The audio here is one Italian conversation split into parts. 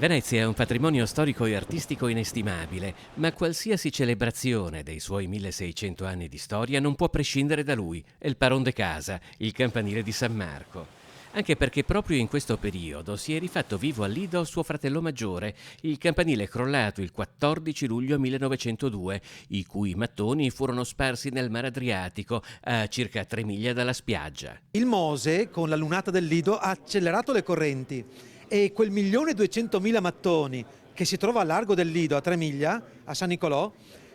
Venezia è un patrimonio storico e artistico inestimabile, ma qualsiasi celebrazione dei suoi 1600 anni di storia non può prescindere da lui, El Parón de Casa, il campanile di San Marco. Anche perché proprio in questo periodo si è rifatto vivo a Lido suo fratello maggiore, il campanile crollato il 14 luglio 1902, i cui mattoni furono sparsi nel Mar Adriatico, a circa 3 miglia dalla spiaggia. Il Mose, con la lunata del Lido, ha accelerato le correnti e quel 1.200.000 mattoni che si trova a largo del Lido, a 3 miglia, a San Nicolò,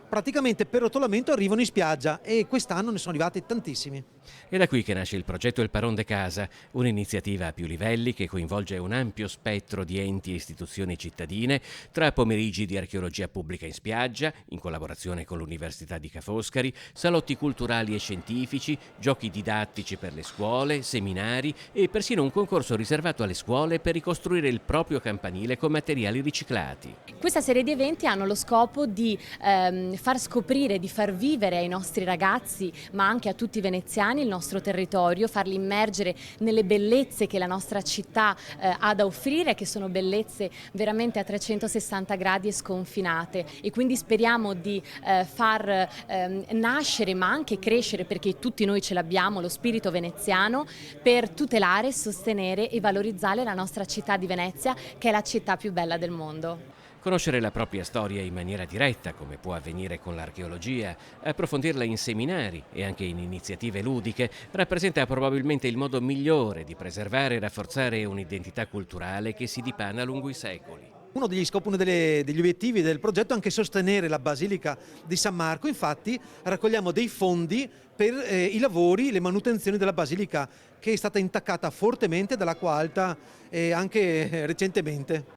praticamente per rotolamento arrivano in spiaggia e quest'anno ne sono arrivati tantissimi. È da qui che nasce il progetto El Parón de Casa, un'iniziativa a più livelli che coinvolge un ampio spettro di enti e istituzioni cittadine, tra pomeriggi di archeologia pubblica in spiaggia, in collaborazione con l'Università di Ca' Foscari, salotti culturali e scientifici, giochi didattici per le scuole, seminari e persino un concorso riservato alle scuole per ricostruire il proprio campanile con materiali riciclati. Questa serie di eventi hanno lo scopo di far scoprire, di far vivere ai nostri ragazzi, ma anche a tutti i veneziani, il nostro territorio, farli immergere nelle bellezze che la nostra città ha da offrire, che sono bellezze veramente a 360 gradi e sconfinate, e quindi speriamo di far nascere ma anche crescere, perché tutti noi ce l'abbiamo, lo spirito veneziano, per tutelare, sostenere e valorizzare la nostra città di Venezia, che è la città più bella del mondo. Conoscere la propria storia in maniera diretta, come può avvenire con l'archeologia, approfondirla in seminari e anche in iniziative ludiche, rappresenta probabilmente il modo migliore di preservare e rafforzare un'identità culturale che si dipana lungo i secoli. Uno degli obiettivi del progetto è anche sostenere la Basilica di San Marco, infatti raccogliamo dei fondi per i lavori, le manutenzioni della Basilica, che è stata intaccata fortemente dall'acqua alta anche recentemente.